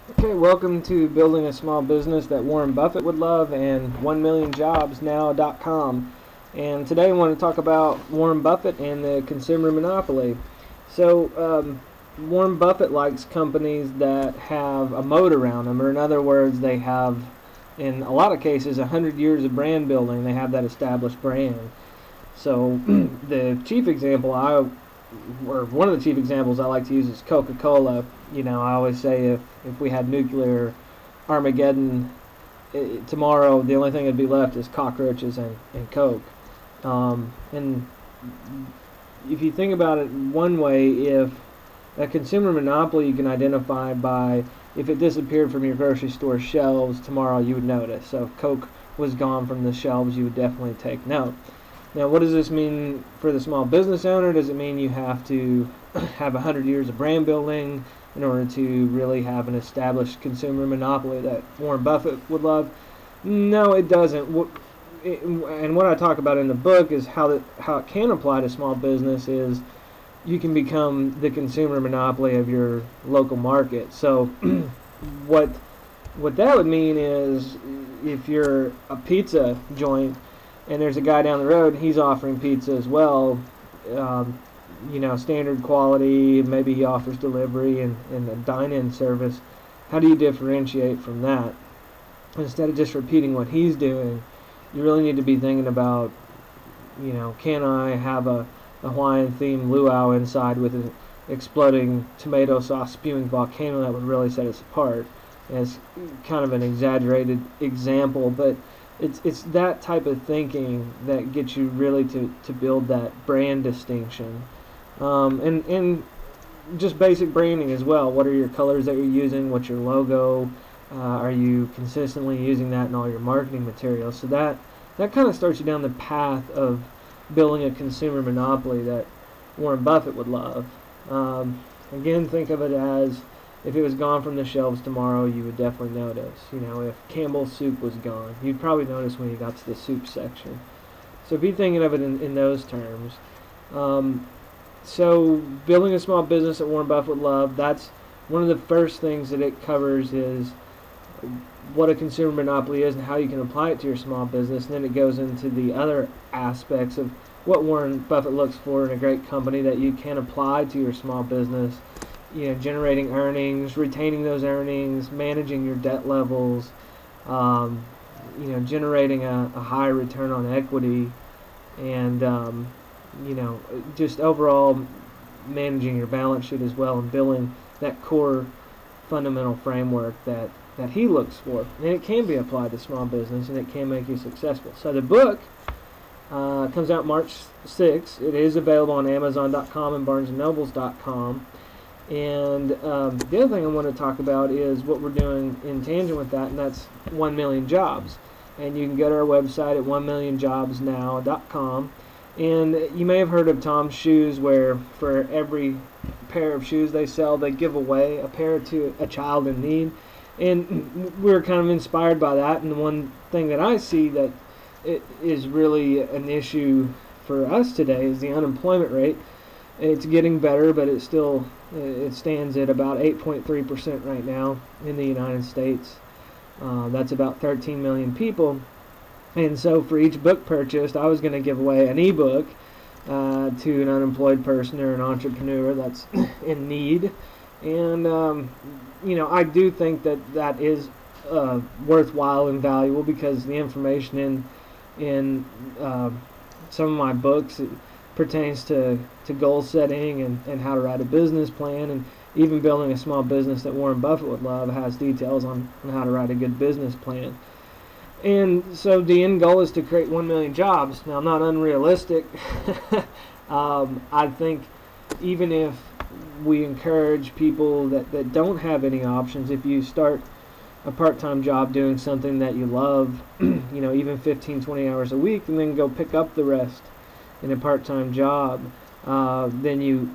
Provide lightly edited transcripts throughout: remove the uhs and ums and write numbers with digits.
Okay, welcome to Building a Small Business That Warren Buffett Would Love and 1millionjobsnow.com. And today I want to talk about Warren Buffett and the consumer monopoly. Warren Buffett likes companies that have a moat around them, or in other words, they have, in a lot of cases, 100 years of brand building. They have that established brand. So the chief example or one of the chief examples I like to use is Coca-Cola. I always say if we had nuclear Armageddon tomorrow, the only thing that'd be left is cockroaches and Coke. And if you think about it one way, if a consumer monopoly you can identify by if it disappeared from your grocery store shelves tomorrow, you would notice. So if Coke was gone from the shelves, you would definitely take note. Now, what does this mean for the small business owner? Does it mean you have to have 100 years of brand building in order to really have an established consumer monopoly that Warren Buffett would love? No, it doesn't. And what I talk about in the book is how it can apply to small business is you can become the consumer monopoly of your local market. So what that would mean is if you're a pizza joint and there's a guy down the road, he's offering pizza as well, standard quality, maybe he offers delivery and a dine-in service. How do you differentiate from that? Instead of just repeating what he's doing, you really need to be thinking about, can I have a Hawaiian-themed luau inside with an exploding tomato sauce spewing volcano that would really set us apart? And it's kind of an exaggerated example, but it's that type of thinking that gets you really to build that brand distinction, and just basic branding as well. What are your colors that you're using? What's your logo? Are you consistently using that in all your marketing materials? So that kind of starts you down the path of building a consumer monopoly that Warren Buffett would love. Again, think of it as if it was gone from the shelves tomorrow, you would definitely notice. If Campbell's soup was gone, you'd probably notice when you got to the soup section. So be thinking of it in those terms. So building a small business that Warren Buffett would love, that's one of the first things that it covers is what a consumer monopoly is and how you can apply it to your small business. And then it goes into the other aspects of what Warren Buffett looks for in a great company that you can apply to your small business. Generating earnings, retaining those earnings, managing your debt levels, generating a high return on equity, and just overall managing your balance sheet as well and building that core fundamental framework that he looks for. And it can be applied to small business, and it can make you successful. So the book comes out March 6th. It is available on Amazon.com and BarnesandNobles.com. And the other thing I want to talk about is what we're doing in tangent with that, and that's 1 million jobs. And you can go to our website at 1millionjobsnow.com. And you may have heard of Tom's Shoes, where for every pair of shoes they sell, they give away a pair to a child in need. And we're kind of inspired by that. And the one thing that I see that it is really an issue for us today is the unemployment rate. It's getting better, but it stands at about 8.3% right now in the United States. That's about 13 million people. And so for each book purchased, I was going to give away an ebook to an unemployed person or an entrepreneur that's in need. And, I do think that is worthwhile and valuable because the information in some of my books pertains to goal setting and how to write a business plan, and even building a small business that Warren Buffett would love has details on how to write a good business plan. And so the end goal is to create 1 million jobs. Now, not unrealistic. I think even if we encourage people that don't have any options, if you start a part-time job doing something that you love, even 15, 20 hours a week, and then go pick up the rest in a part-time job, then you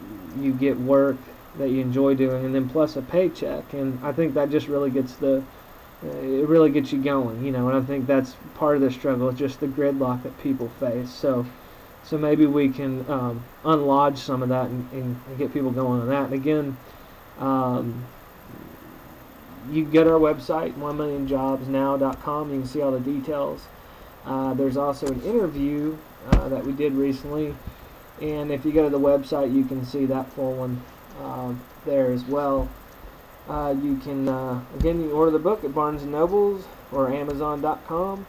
get work that you enjoy doing, and then plus a paycheck. And I think that just really gets it really gets you going, and I think that's part of the struggle, just the gridlock that people face. So maybe we can unlodge some of that and get people going on that. And again, you can go to our website, 1millionjobsnow.com. You can see all the details. There's also an interview that we did recently, and if you go to the website, you can see that full one there as well. You can again, you can order the book at Barnes & Nobles or Amazon.com,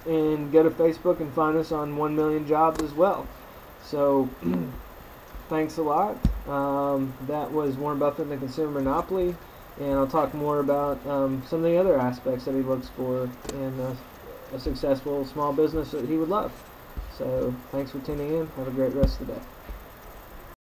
and go to Facebook and find us on 1 Million Jobs as well. So thanks a lot. That was Warren Buffett and the Consumer Monopoly, and I'll talk more about some of the other aspects that he looks for in a successful small business that he would love. So thanks for tuning in. Have a great rest of the day.